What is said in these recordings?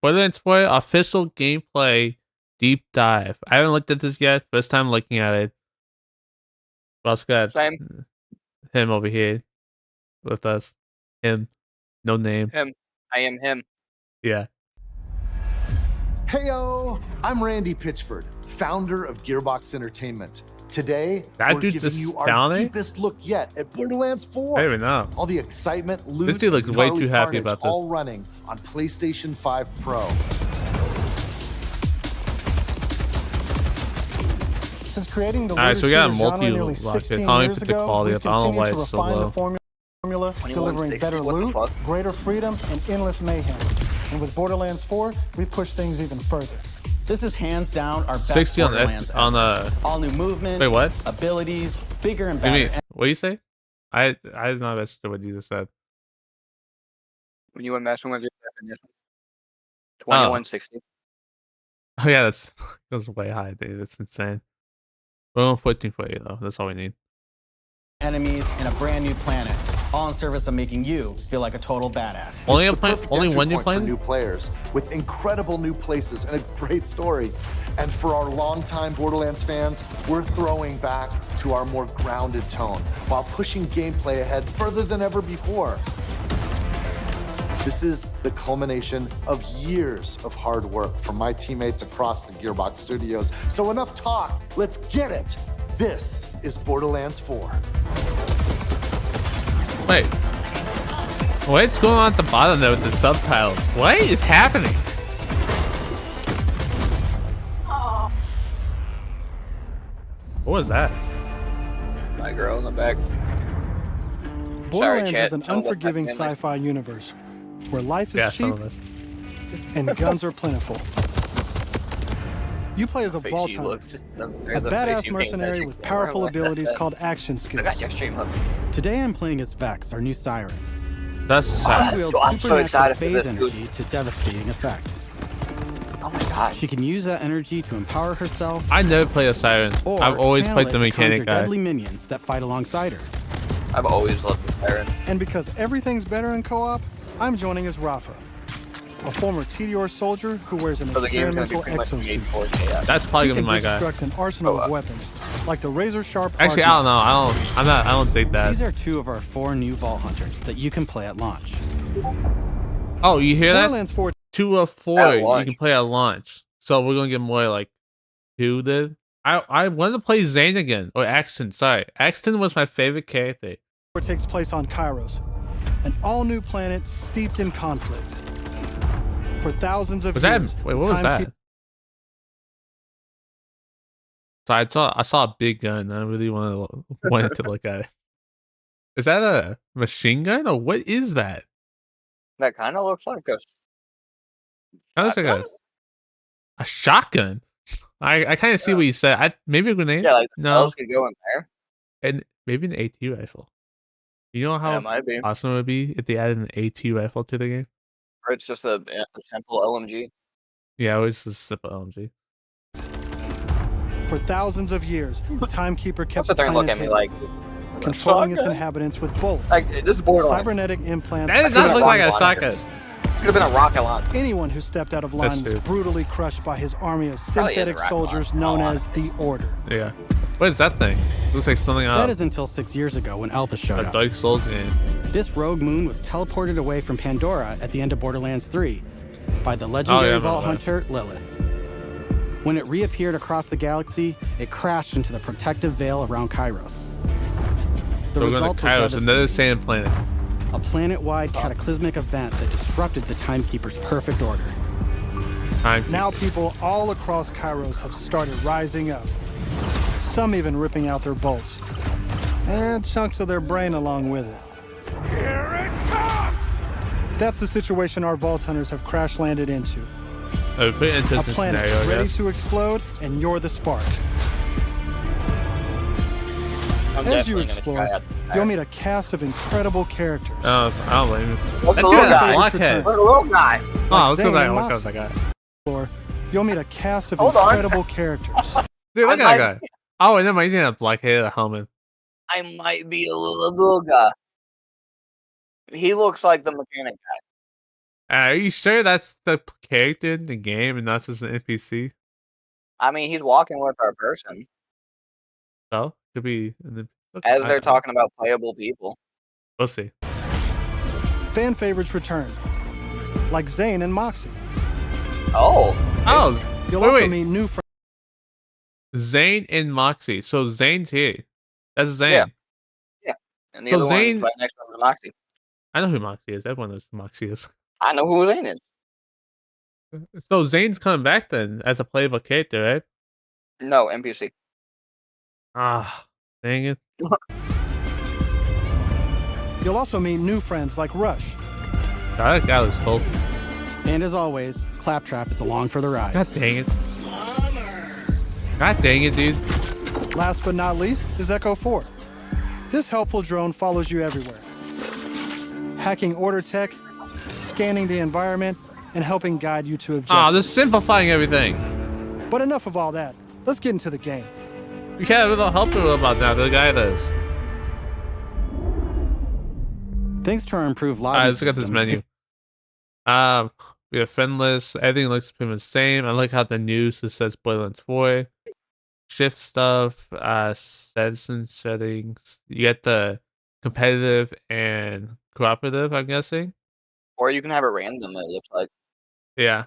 Borderlands 4 official gameplay deep dive. I haven't looked at this yet. First time looking at it. We also got Same. him over here with us. Him. No name. Him. I am him. Yeah. Heyo! I'm Randy Pitchford, founder of Gearbox Entertainment. Today, That we're dude's giving you our astounding? deepest look yet at Borderlands 4. I don't even know. All the excitement, loot, This dude looks and way gnarly too happy carnage about this. all running on PlayStation 5 Pro. Since creating the Alright, so we got a genre multi nearly lock. 16 Can't even years put the ago, quality we've up. I don't know why continued to it's so refine the low. formula, delivering 2160, better what the loot, fuck? greater freedom, and endless mayhem. And with Borderlands 4, we push things even further. This is hands down our best 60 on Borderlands the on ever. All new movement, wait, what? abilities, bigger and What do better. you mean? What do you say? I did not understand what you just said. When you were messing with your definition. 2160. Oh yeah, that goes way high, dude. That's insane. We're on 1440 though. That's all we need. Enemies and a brand new planet, all in service of making you feel like a total badass. Only It's a the plan. perfect Only entry one new point for plan. new players with incredible new places and a great story. And for our longtime Borderlands fans, we're throwing back to our more grounded tone while pushing gameplay ahead further than ever before. This is the culmination of years of hard work from my teammates across the Gearbox studios. So enough talk, let's get it. This is Borderlands 4. Wait. What's going on at the bottom there with the subtitles? What is happening? What was that? My girl in the back. Borderlands chat. is an Some of us unforgiving have been sci-fi universe where life is Yeah, cheap some of us. and guns are plentiful. You play as a Face vault you hunter, looked- a the face badass you mercenary painted, with that powerful you- abilities called action I got your skills. stream up. Today I'm playing as Vex, our new siren. That's She sad. wields I'm so supernatural excited for phase this, dude. energy to devastating effect. Oh my god. She can use that energy to empower herself, I never play a siren. or I've always channel played it the to conjure mechanic guy. deadly minions that fight alongside her. I've always loved the siren. And because everything's better in co-op, I'm joining as Rafa, a former TDR soldier who wears an So the game's gonna be experimental pretty much made exosuit. for chaos. That's probably He gonna be can my guy. construct an arsenal Oh, of weapons, like the razor-sharp Actually, I don't know. I don't think that. These are two of our 4 new Vault Hunters that you can play at launch. Oh, you hear that? Borderlands 4 2 of 4 At you launch. can play at launch. So we're gonna get more like 2 did. I wanted to play Zane again or Axton. Sorry, Axton was my favorite character. takes place on Kairos, an all-new planet steeped in conflict. For thousands of Was that? years, Wait, the what was that? timekeep- So I saw a big gun. I really wanted to look at it. Is that a machine gun or what is that? That kind of looks like a That looks like shotgun? a shotgun. I kind of see what you said. Maybe a grenade. Yeah, like the no, shells could go in there. and maybe an AT rifle. You know Yeah, how it might be. awesome it would be if they added an AT rifle to the game? Or it's just a simple LMG. Yeah, it was just a simple LMG. For thousands of years, the Timekeeper Don't kept sit the there and look planet at me like hidden, controlling its shotgun? inhabitants with bolts, Like this is Borderlands. cybernetic implants. That does could've not look like a rocket shotgun. launchers. Could have been a rocket launcher. Anyone who stepped out of line That's was true. brutally crushed by his army of Probably is a synthetic rocket soldiers launcher, known all as the Order. Yeah. What is that thing? Looks like something out That of is until 6 years ago when Elpis showed a up. Dark Souls game. This rogue moon was teleported away from Pandora at the end of Borderlands 3 by the legendary I Vault remember Hunter Lilith. When it reappeared across the galaxy, it crashed into the protective veil around Kairos. The So we're going results to were Kairos, devastating. another sand planet. A planet-wide cataclysmic event that disrupted the Timekeeper's perfect order. Time. Now people all across Kairos have started rising up, some even ripping out their bolts, and chunks of their brain along with it. Here it comes! That's the situation our Vault Hunters have crash-landed into. A bit A interesting planet scenario, I ready guess. to explode, and you're the spark. I'm As you definitely gonna explore, try out the you'll meet a cast of incredible characters. I don't blame you. What's That the dude little has a guy? blockhead. Look, the little guy. Oh, let's go Zane back and and look at Moxie. that guy. Explore, you'll meet a cast of Hold on. incredible characters. Dude, look I at that guy. Oh, and then my a blockhead helmet. I might be a little guy. He looks like the mechanic guy. Are you sure that's the character in the game and not just an NPC? I mean, he's walking with our person So could be. as they're talking about playable people. We'll see. Fan favorites return, like Zane and Moxie. Oh, You'll wait, also wait. meet new friends. Zane and Moxie. So Zane's here. That's Zane. Yeah. And the So other Zane- one right next to him is Moxie. I know who Moxie is. Everyone knows who Moxie is. I know who Zane is. So Zane's coming back then as a playable character, right? No, NPC. Ah, dang it. You'll also meet new friends like Rush. That guy was cool. And as always, Claptrap is along for the ride. God dang it. God dang it, dude. Last but not least is Echo 4. This helpful drone follows you everywhere, hacking order tech, scanning the environment, and helping guide you to Ah, objectives. they're simplifying everything. But enough of all that. Let's get into the game. You can't really help you about that. The guy does. Thanks to our improved lobby Alright, let's look at this system, menu. We have friend list. Everything looks pretty much the same. I like how the news just says Borderlands 4. Shift stuff, citizen settings. You get the competitive and cooperative, I'm guessing. Or you can have it random, it looks like. Yeah.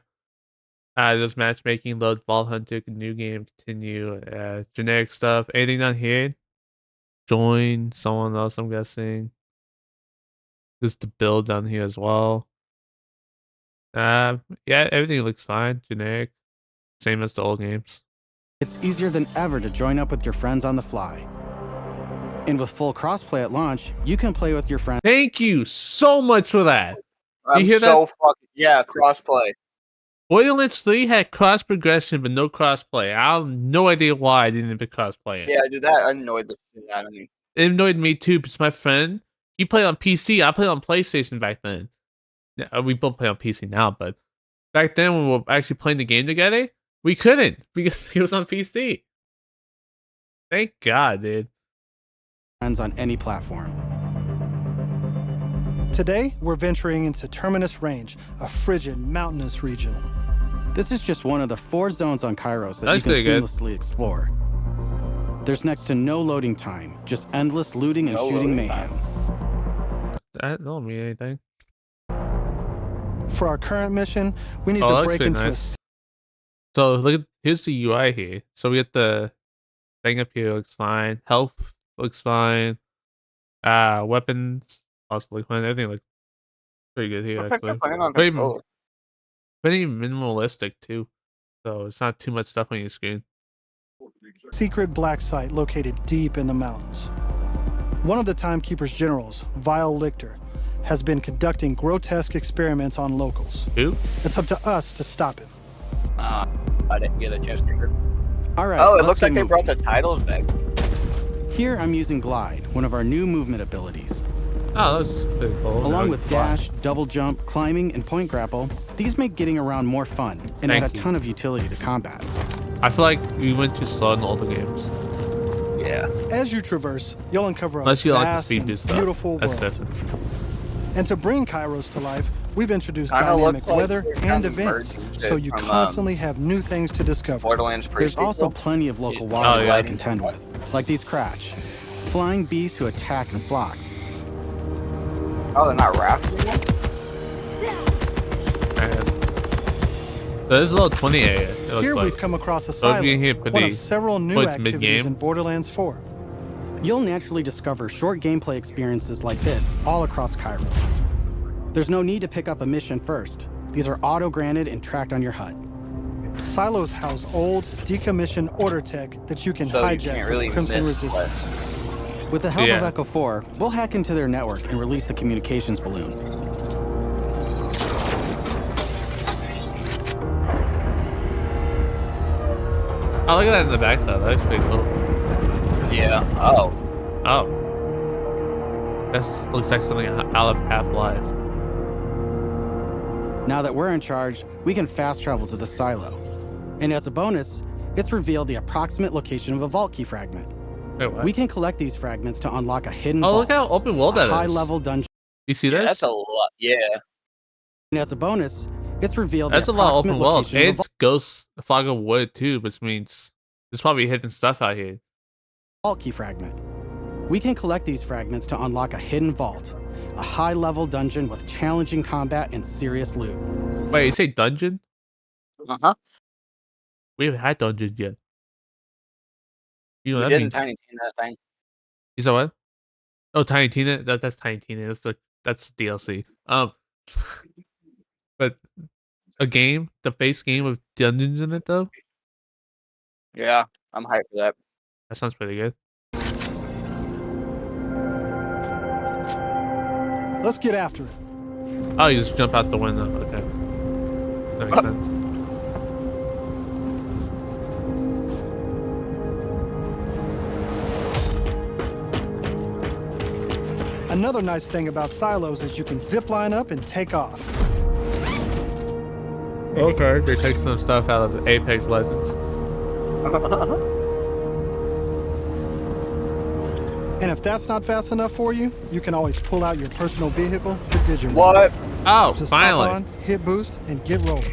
There's matchmaking, load, Vault Hunter, new game, continue, generic stuff. Anything down here? Join someone else, I'm guessing. There's the build down here as well. Yeah, everything looks fine. Generic. Same as the old games. It's easier than ever to join up with your friends on the fly. And with full crossplay at launch, you can play with your friends. Thank you so much for that. I'm hear so fucking crossplay. Borderlands 3 had cross progression but no crossplay. I have no idea why I didn't pick crossplay. Yeah, dude, that annoyed the shit out of me. It annoyed me too because my friend, he played on PC. I played on PlayStation back then. Yeah, we both play on PC now, but back then when we were actually playing the game together, we couldn't because he was on PC. Thank God, dude. Friends on any platform. Today, we're venturing into Terminus Range, a frigid, mountainous region. This is just one of the 4 zones on Kairos that That's you can pretty good. seamlessly explore. There's next to no loading time, just endless looting and No shooting loading mayhem. That don't mean anything. For our current mission, we need Oh, to that's break pretty into nice. So look at here's the UI here. So we get the thing up here looks fine. Health looks fine. Weapons also look fine. Everything looks pretty good here actually. Playing on Pretty, controller. pretty minimalistic too. So it's not too much stuff on your screen. a secret black site located deep in the mountains. One of the Timekeeper's generals, Vile Lichter, has been conducting grotesque experiments on locals. Who? It's up to us to stop him. I didn't get a chance to hear. All right. Oh, it let's looks like get they moving. brought the titles back. Here I'm using Glide, one of our new movement abilities. Oh, that's pretty cool. Along with dash, double jump, climbing, and point grapple, these make getting around more fun and add a Thank you. ton of utility to combat. I feel like we went too slow in all the games. Yeah. As you traverse, you'll uncover a Unless you like the vast speed and boost stuff. beautiful That's world. different. And to bring Kairos to life, we've introduced Kinda dynamic look like weather they're and kind of events, merging so shit you from, constantly have new things to discover. Borderlands pre There's also plenty of local Yeah. water Oh, to yeah. contend with, like these Cratch, flying beasts who attack in flocks. Oh, they're not rafting anymore? And there's a little 20 area. It looks Here like. we've come across a So if silo, you hit one pretty- of several new towards activities mid-game. in Borderlands 4. You'll naturally discover short gameplay experiences like this all across Kairos. There's no need to pick up a mission first. These are auto-granted and tracked on your HUD. Silos house old, decommissioned order tech that you can So you hijack can't really from Crimson miss Resistance. less. With the help of Yeah. Echo 4, we'll hack into their network and release the communications balloon. Oh, look at that in the back though. That's pretty cool. Yeah. Oh. Oh. This looks like something out of Half-Life. Now that we're in charge, we can fast travel to the silo. And as a bonus, it's revealed the approximate location of a vault key fragment. Wait, what? We can collect these fragments to unlock a hidden Oh, vault, look how open world a that is. high-level dungeon. You see Yeah, this? that's a lot. Yeah. And as a bonus, it's revealed That's the a lot of approximate open world. location of a It's Ghost Fog of Wood too, which means there's probably hidden stuff out here. vault key fragment. We can collect these fragments to unlock a hidden vault, a high-level dungeon with challenging combat and serious loot. Wait, you say dungeon? Uh-huh. We haven't had dungeons yet. You know We that didn't means. Tiny Tina that thing. You said what? Oh, Tiny Tina. That's Tiny Tina. That's DLC. But a game, the base game with dungeons in it though. Yeah, I'm hyped for that. That sounds pretty good. Let's get after it. Oh, you just jump out the window. Okay, that makes sense. Another nice thing about silos is you can zip line up and take off. Okay, they take some stuff out of the Apex Legends. And if that's not fast enough for you, you can always pull out your personal vehicle, the Digimon. What? Oh, Just finally! hop on, hit boost, and get rolling.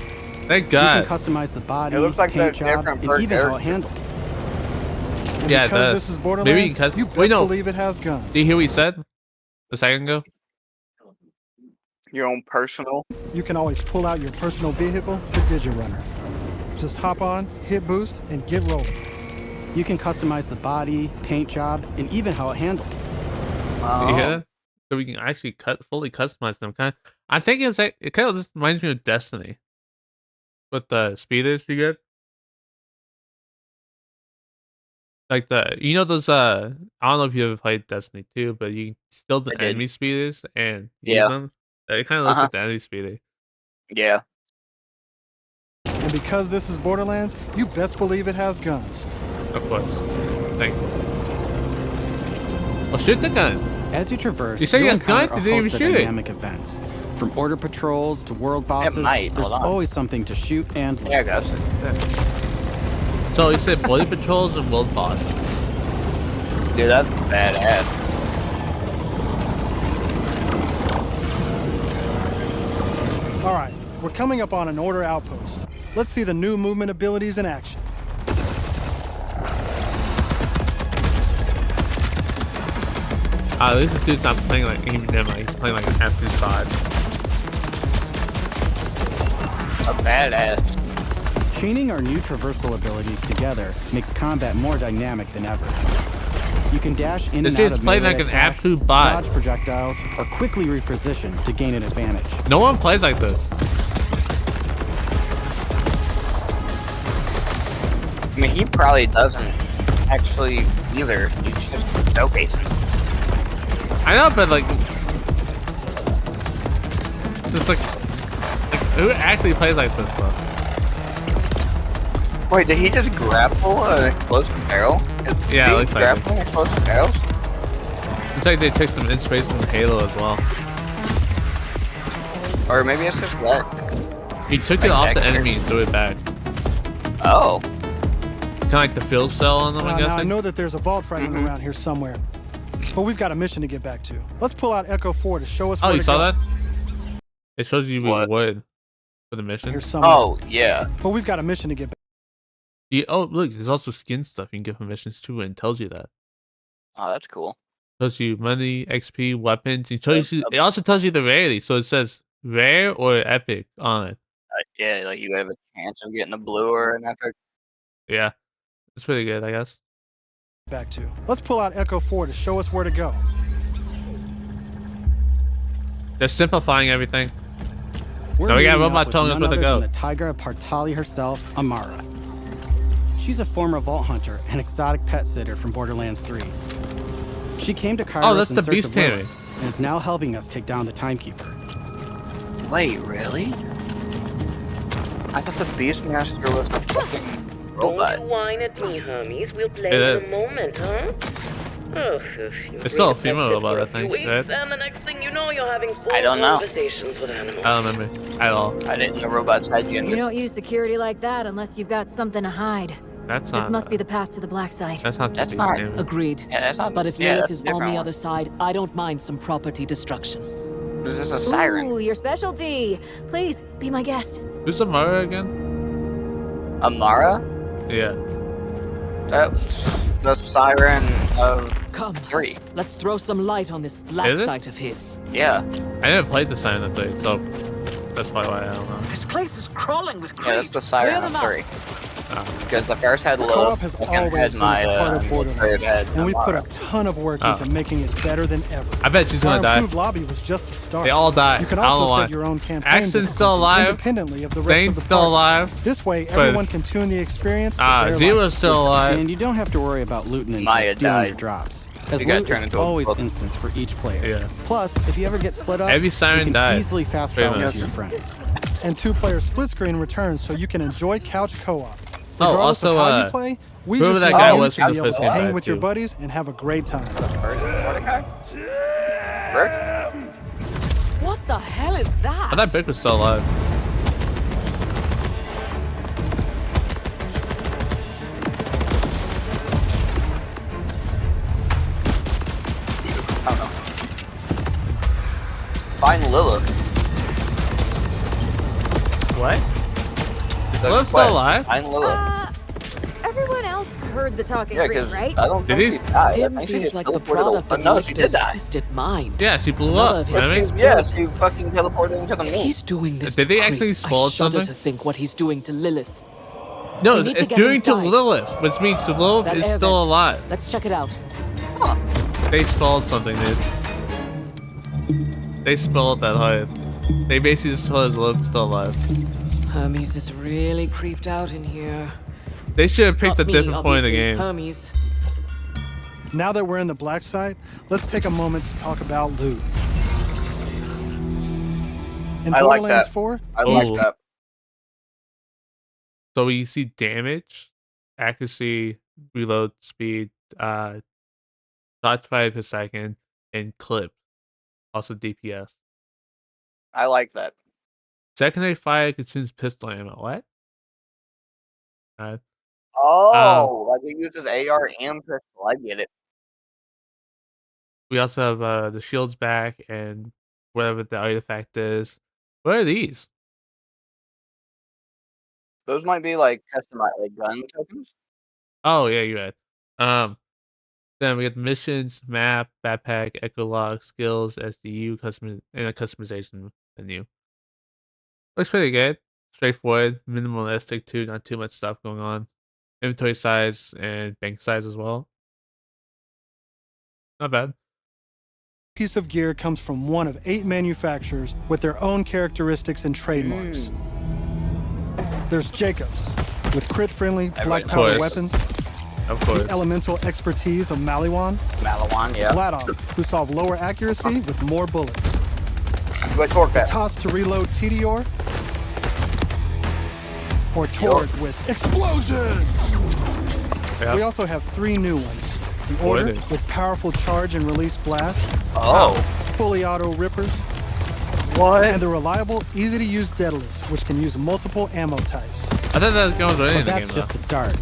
Thank You God. can customize the body, It looks like paint they're job, different and per even how it character. handles. And Yeah, it because does. this is Borderlands, Maybe you can you best wait, no. believe it has guns. Do you hear what he said a second ago? Your own personal. You can always pull out your personal vehicle, the Digirunner. Just hop on, hit boost, and get rolling. You can customize the body, paint job, and even how it handles. Did you hear that? So we can actually fully customize them. I think it's like it kind of just reminds me of Destiny. With the speeders you get. Like those I don't know if you ever played Destiny 2, but you can steal the I did. enemy speeders and use Yeah. them. It kind of looks Uh-huh. like the enemy speeder. Yeah. And because this is Borderlands, you best believe it has guns. Of course. Thank you. Oh, shoot the gun. As you traverse, You say you'll he has guns? encounter a Did they even host of shoot it? dynamic events. From order patrols to world bosses, might. there's Hold on. always something to shoot and loot. Yeah, guys. So you said bully patrols and world bosses. Dude, that's badass. All right, we're coming up on an order outpost. Let's see the new movement abilities in action. At least this dude's not playing like he's playing like an F side. A badass. Chaining our new traversal abilities together makes combat more dynamic than ever. You can dash in This and out dude's of playing melee like an attacks, absolute bot. dodge projectiles, or quickly reposition to gain an advantage. No one plays like this. I mean, he probably doesn't actually either. He's just showcasing. I know, but like, it's just like who actually plays like this though? Wait, did he just grapple an explosive barrel? Yeah, it looks like it. grappling explosive barrels? It's like they took some inspiration from Halo as well. Or maybe it's just that. He took Like it off the Dexter. enemy and threw it back. Oh. Kind of like the field cell on them, I Now I guess. know that there's a vault fragment around here somewhere, but we've got a mission to get back to. Let's pull out Echo 4 to show us Oh, where you to saw go. that? It shows you What? wood for the mission. Here somewhere. Oh, yeah. But we've got a mission to get back. Oh, look, there's also skin stuff you can get from missions too, and it tells you that. Oh, that's cool. Tells you money, XP, weapons. It also tells you the rarity, so it says rare or epic on it. Yeah, like you have a chance of getting a blue or an epic. Yeah, it's pretty good, I guess. back to. Let's pull out Echo 4 to show us where to go. They're simplifying everything. We're Now we got meeting Robot up with telling us none where to other go. than the Tigra Partali herself, Amara. She's a former vault hunter and exotic pet sitter from Borderlands 3. She came to Kairos that's in the search Beast of Tamer. Lilith and is now helping us take down the Timekeeper. Wait, really? I thought the Beastmaster was the fucking robot. Don't you whine at me, Hermes. We'll play It in a moment, huh? Ugh, It's still a female robot, I think, weeks, right? And the next thing you know, you're having full I don't know. conversations with animals. I don't remember at all. I didn't know robots had You gender. don't use security like that unless you've got something to hide. That's not. This must be the path to the black side. That's not. the That's Beast not- Tamer. Agreed. Yeah, that's not. But if yeah, Lilith that's is a on the different other side, I don't mind some property destruction. This is a siren. Ooh, your specialty. Please, be my guest. Who's Amara again? Amara? Yeah. That's the siren of Come, 3. let's throw some light on this black Is it? site of his. Yeah. I never played the Silent Thing, so that's probably why I don't know. This place is crawling with creeps. Yeah, that's the siren Clear of them 3. out. Because the first had Co-op Lilith, has second always had been my, a part of third Borderlands, had and we put a Amara. ton of work Oh. into making it better than ever. I bet she's Our gonna die. improved lobby was just the start. They all die. You can I don't know also why. set your own campaign Axton's still difficulty alive. independently of the rest of Zane's the still party. alive. This way, But- everyone can tune the experience. To their Zero's liking. still alive. And you don't have to worry about looting and Maya just stealing died. your drops, as He got loot turned is into a always book. instanced for each player. Yeah. Plus, if you ever get split up, Every siren you can died. easily fast Pretty travel much. to your friends. And 2-player split screen returns so you can enjoy couch co-op. Oh, Regardless also, of how you play, we whoever just that want guy you was to from be the able first to game hang died with your too. buddies and have a great time. First Mordecai? Rick? What the hell is that? I thought Bick was still alive. I don't know. Find Lilith. What? Is Lilith's still alive? Find Lilith. Everyone else heard the talking Yeah, green, because right? I don't Did think he? she died. I Dim think she feels just like the teleported product away. of No, she did Lictor's die. twisted mind. Yeah, she blew None up. of You know his what I mean? skills Yeah, built. she fucking teleported into the If moon. he's doing this Did to they actually creeps, spoil I shudder something? to think what he's doing to Lilith. No, We need to it's get doing to inside. Lilith, which means Lilith That is air still vent. alive. Let's check it out. They spoiled something, dude. They spoiled that hard. They basically just told us Lilith's still alive. Hermes is really creeped out in here. They should have picked Not a me, different point in the obviously. game. Hermes. Now that we're in the black site, let's take a moment to talk about loot. In I like Borderlands that. 4, I like Ooh. that. So we see damage, accuracy, reload speed, shots fired per second, and clip. Also DPS. I like that. Secondary fire consumes pistol ammo. What? Oh, like it uses AR and pistol. I get it. We also have the shields back and whatever the artifact is. What are these? Those might be like customized, like gun tokens. Oh yeah, you're right. Then we get missions, map, backpack, echolog, skills, SDU, and a customization menu. Looks pretty good. Straightforward, minimalistic too, not too much stuff going on. Inventory size and bank size as well. Not bad. piece of gear comes from one of 8 manufacturers with their own characteristics and trademarks. There's Jacobs, with crit-friendly black Of powder course. weapons, Of course. the elemental expertise of Maliwan, Malawan, yeah. Vladov, who solve lower accuracy with more bullets, But torque that. Toss to reload Tedior, or Tord with Explosion! Yeah. We also have 3 new ones. The What Order, is it? with powerful charge and release blast, Oh. fully auto rippers, What? and the reliable, easy-to-use Daedalus, which can use multiple ammo types. I thought that was going to any But of the game that's though. just the start.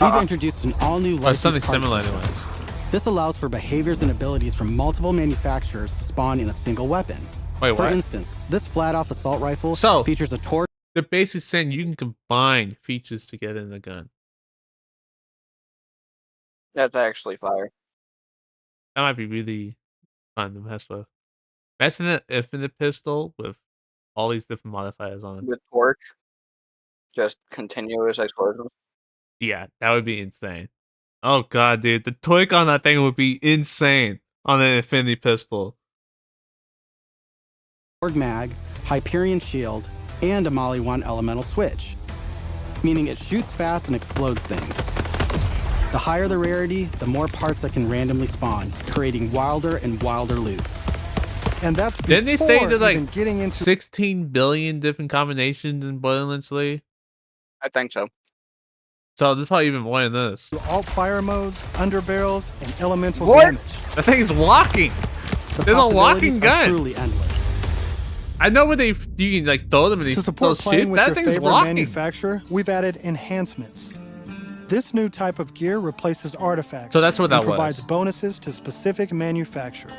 We've introduced an all-new Or licensed something parts similar system. anyways. This allows for behaviors and abilities from multiple manufacturers to spawn in a single weapon. Wait, For what? instance, this flat-off assault rifle So- features a torque They're basically saying you can combine features to get in the gun. That's actually fire. That might be really fun to mess with. Messing an infinite pistol with all these different modifiers on it. With torque. Just continuous explosions. Yeah, that would be insane. Oh god, dude, the torque on that thing would be insane on an infinity pistol. mag, Hyperion shield, and a Molly 1 elemental switch, meaning it shoots fast and explodes things. The higher the rarity, the more parts that can randomly spawn, creating wilder and wilder loot. And that's Didn't they before say that, like, even getting into 16 billion different combinations in Borderlands 3? I think so. So there's probably even more than this. alt-fire modes, underbarrels, and elemental What? damage. That thing is walking. The There's a possibilities walking are gun. truly endless. I know where you can like throw them and To they support still playing shoot. with That your thing's favorite walking. manufacturer, we've added enhancements. This new type of gear replaces artifacts So that's what and that provides was. bonuses to specific manufacturers.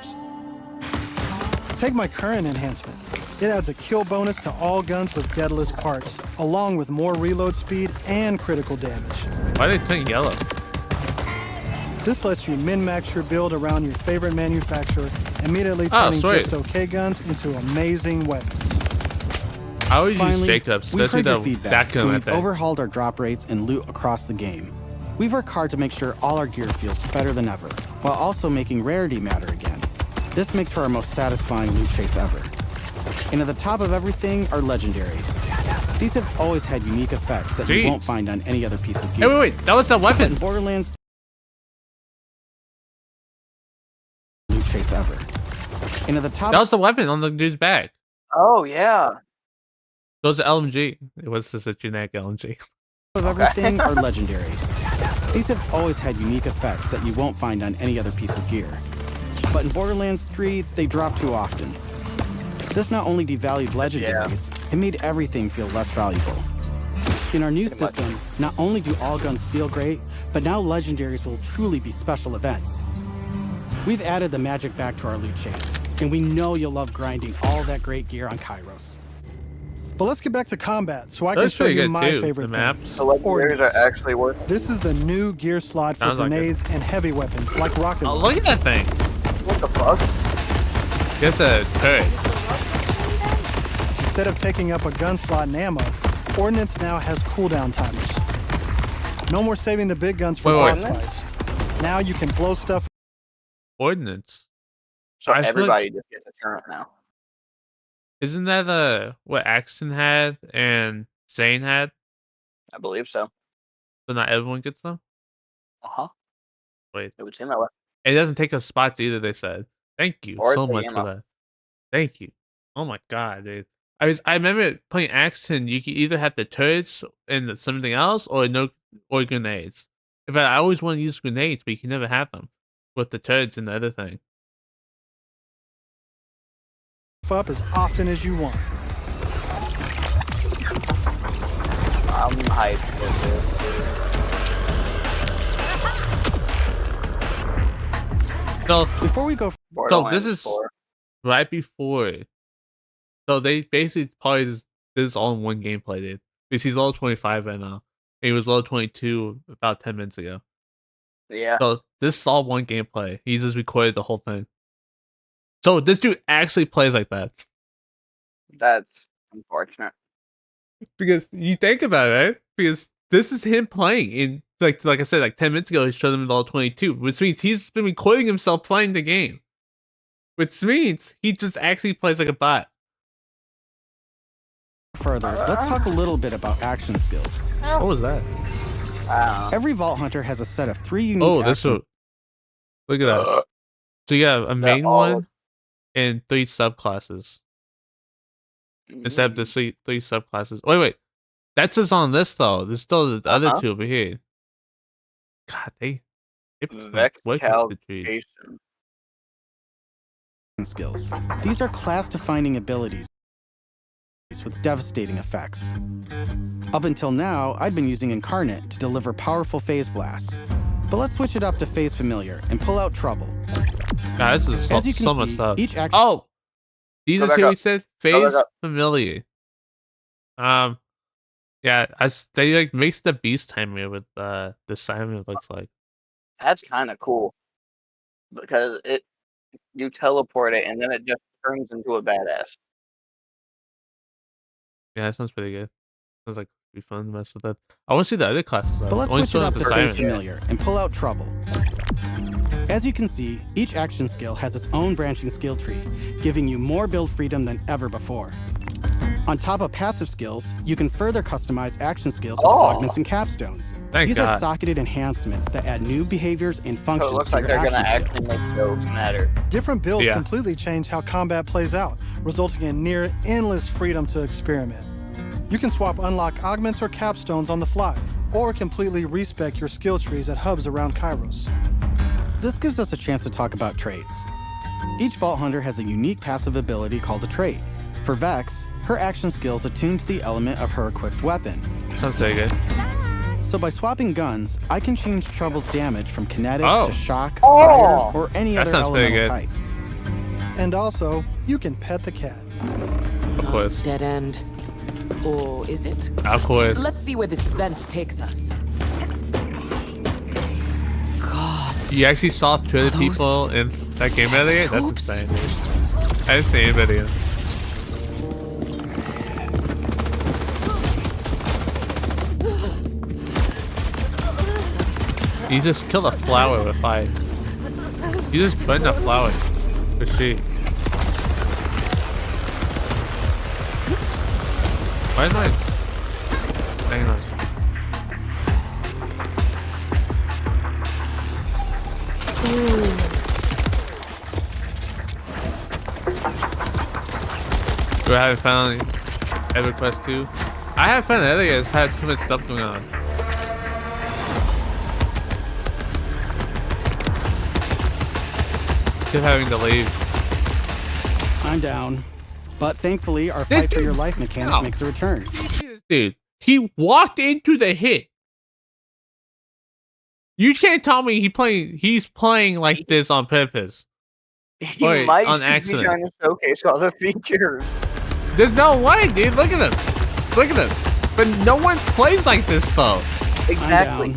Take my current enhancement. It adds a kill bonus to all guns with deadless parts, along with more reload speed and critical damage. Why did they turn yellow? This lets you min-max your build around your favorite manufacturer, immediately Oh, turning sweet. just okay guns into amazing weapons. I always use Finally, Jacobs, we've especially heard your the feedback, back and gun we've at that. overhauled our drop rates and loot across the game. We've worked hard to make sure all our gear feels better than ever, while also making rarity matter again. This makes for our most satisfying loot chase ever. And at the top of everything are legendaries. These have always had unique effects that you won't find on any other piece of Hey, gear. wait, that was the But in weapon. Borderlands loot chase ever. And at the top That was the weapon on the dude's back. Oh yeah. That was the LMG. It was just a generic LMG. of everything are legendaries. These have always had unique effects that you won't find on any other piece of gear. But in Borderlands 3, they drop too often. This not only devalued legendaries, it made everything feel less valuable. In our new system, not only do all guns feel great, but now legendaries will truly be special events. We've added the magic back to our loot chase, and we know you'll love grinding all that great gear on Kairos. But let's get back to combat so I can That's show pretty you good my too, favorite the thing. maps. The legendaries are actually worth it. This is the new gear slot for Sounds like it. grenades and heavy weapons like rocket Oh, launchers. look at that thing. What the fuck? That's a turret. Instead of taking up a gun slot in ammo, Ordnance now has cooldown timers. No more saving the big guns for Wait, boss fights. Now you can blow stuff. Ordnance. So I feel like- everybody just gets a turret now. Isn't that what Axton had and Zane had? I believe so. So not everyone gets them? Uh-huh. Wait. It would seem that way. It doesn't take up spots either, they said. Thank you Or so the much for ammo. that. Thank you. Oh my god, dude. I remember playing Axton, you could either have the turrets and something else or grenades. But I always want to use grenades, but you can never have them with the turrets and the other thing. Up as often as you want. I'm hyped for So Before we go, this. Borderlands is- 4. right before it. So they basically probably just did this all in one gameplay, dude. Because he's level 25 right now. And he was level 22 about 10 minutes ago. Yeah. So this is all one gameplay. He just recorded the whole thing. So this dude actually plays like that. That's unfortunate. Because you think about it, right? Because this is him playing in like I said, like 10 minutes ago he showed him level 22, which means he's been recording himself playing the game. Which means he just actually plays like a bot. further, let's talk a little bit about action skills. What was that? Every Vault Hunter has a set of 3 unique Oh, that's action what. Look at that. So you have a main all- one and 3 subclasses. Instead of the three subclasses. Wait. That's just on this though. There's still the other 2 over here. God, they Vex work with the tree. Calcation. skills. These are class-defining abilities with devastating effects. Up until now, I'd been using Incarnate to deliver powerful phase blasts. But let's switch it up to Phase Familiar and pull out Trouble. God, this is As you can so much see, stuff. each action Oh! Jesus back here up. he said back phase up. familiar. Yeah, they like makes the beast timer with the Simon, it looks like. That's kind of cool. Because you teleport it and then it just turns into a badass. Yeah, that sounds pretty good. Sounds like it'd be fun to mess with that. I want to see the other classes though. But let's Only switch it showing up the to Phase Siren. Familiar and pull out Trouble. As you can see, each action skill has its own branching skill tree, giving you more build freedom than ever before. On top of passive skills, you can further customize action skills with augments and capstones. Thank These God. are socketed enhancements that add new behaviors and So functions it looks to like your they're gonna action skill. actually make builds matter. Different builds Yeah. completely change how combat plays out, resulting in near endless freedom to experiment. You can swap unlock augments or capstones on the fly, or completely respec your skill trees at hubs around Kairos. This gives us a chance to talk about traits. Each Vault Hunter has a unique passive ability called a trait. For Vex, her action skills attune to the element of her equipped weapon. Sounds pretty good. So by swapping guns, I can change Trouble's damage from kinetic Oh. to shock, fire, or any That other sounds pretty elemental type. And also, you can pet the cat. Of course. Dead end. Or is it? Of course. Let's see where this vent takes us. God. You actually saw 2 other Those people in that game test earlier? That's tubes? insane, dude. I didn't see anybody in. You just killed a flower with fire. You just burned a flower with sheep. Why is my... Hang on. Do I haven't found EverQuest 2? I haven't found it yet. It's had too much stuff going on. Keep having to leave. I'm down. But thankfully, our fight for your life mechanic makes a return. Dude, he walked into the hit. You can't tell me he's playing like this on purpose. He Wait, might on just be accident. trying to showcase all the features. There's no way, dude. Look at him. Look at him. But no one plays like this, though. Exactly.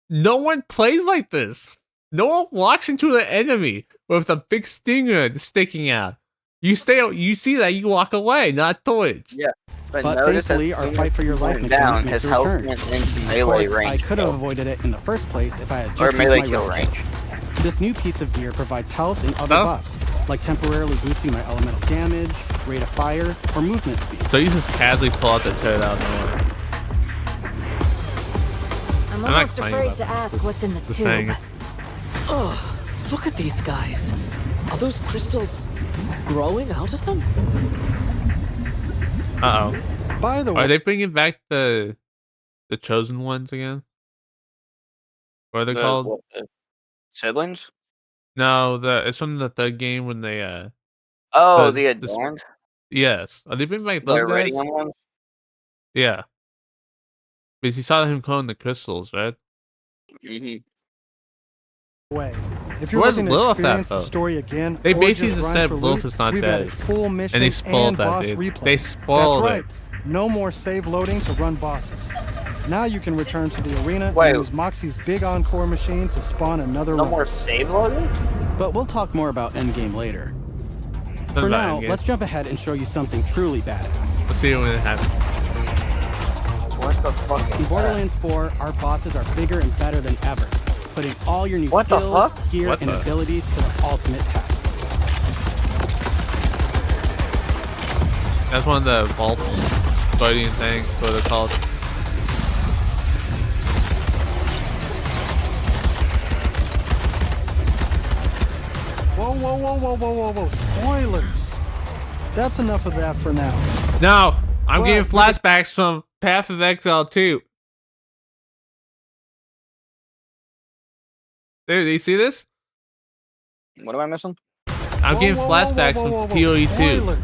No one plays like this. No one walks into the enemy with a big stinger sticking out. You see that, you walk away, not dodge. Yeah. But notice thankfully, our fight for your life went mechanic down, makes his a health return. went into Of melee course, range. I could have though. avoided it in the first place if I had Or just melee used my kill rope. range. This new piece of gear provides health and other Oh. buffs, like temporarily boosting my elemental damage, rate of fire, or movement speed. So you just casually pull out the turret out of nowhere. I'm not almost complaining afraid about to ask this. what's in the Just tube. saying. Oh, look at these guys. Are those crystals growing out of them? Uh-oh. By the way, Are they bringing back the chosen ones again? What are they called? What, siblings? No, it's from the third game when they Oh, the- the the sp- adorned? yes. Are they bringing back The those guys? iridium ones? Yeah. Because you saw him clone the crystals, right? Mm-hmm. way. If you're Where's looking to Lilith at, experience though? the story again, They or basically just just run said for Lilith loot, is not we've dead. added full missions And they spoiled that, boss dude. replay. They spoiled That's right. No more save loading to run bosses. Now you can return to the arena Wait. and use Moxie's big encore machine to spawn another No run. more save loading? But we'll talk more about endgame later. For now, let's jump ahead and show you something truly badass. Let's see when it happens. What the fuck is In Borderlands 4, our bosses are bigger and better than ever, putting all your new What the skills, fuck? gear, What and the? abilities to the ultimate test. That's one of the vault guardian things, what they're called. Whoa, whoa, whoa, whoa, whoa, whoa, whoa. Spoilers. That's enough of that for now. No, I'm What? getting flashbacks from Path of Exile 2. Dude, do you see this? What am I missing? I'm getting Whoa, whoa, whoa, flashbacks whoa, whoa, from whoa, PoE 2. Spoilers.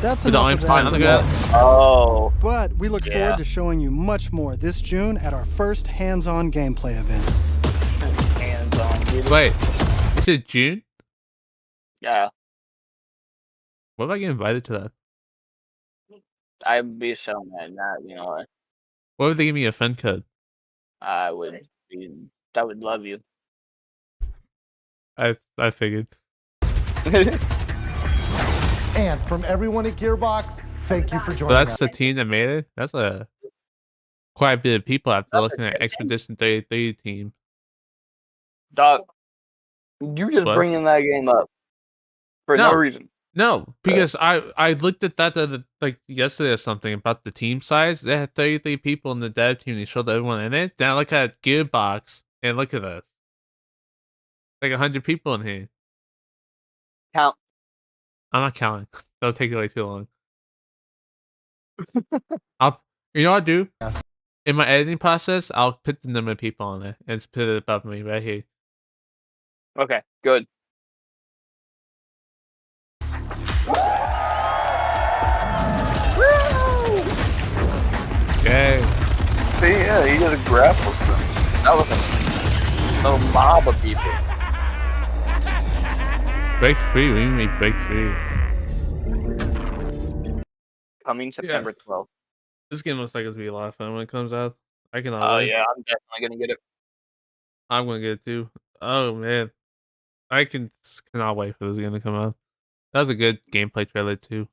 That's With the enough orange of plant that on for the now. ground. Oh. But we look Yeah. forward to showing you much more this June at our first hands-on gameplay event. Hands on, dude. Wait, you said June? Yeah. What if I get invited to that? I'd be so mad. Not, you know, What if they give me a friend code? I would love you. I figured. And from everyone at Gearbox, thank you for But joining that's us. the team that made it? That's quite a bit of people after That's looking a at good Expedition 33 team. Dog, you just What? bringing that game up for no No. reason. No, because I looked at that like yesterday or something about the team size. They had 33 people in the dev team. They showed everyone in it. Then I look at Gearbox and look at this. Like 100 people in here. Count. I'm not counting. That'll take way too long. You know what I'll do? Yes. In my editing process, I'll put the number of people on it and just put it above me right here. Okay, good. Yay. See, yeah, he did a grapple. That was a mob of people. Break free. What do you mean break free? Coming September 12th. This game looks like it's gonna be a lot of fun when it comes out. I cannot Oh wait. yeah, I'm definitely gonna get it. I'm gonna get it too. Oh man, cannot wait for this game to come out. That was a good gameplay trailer too.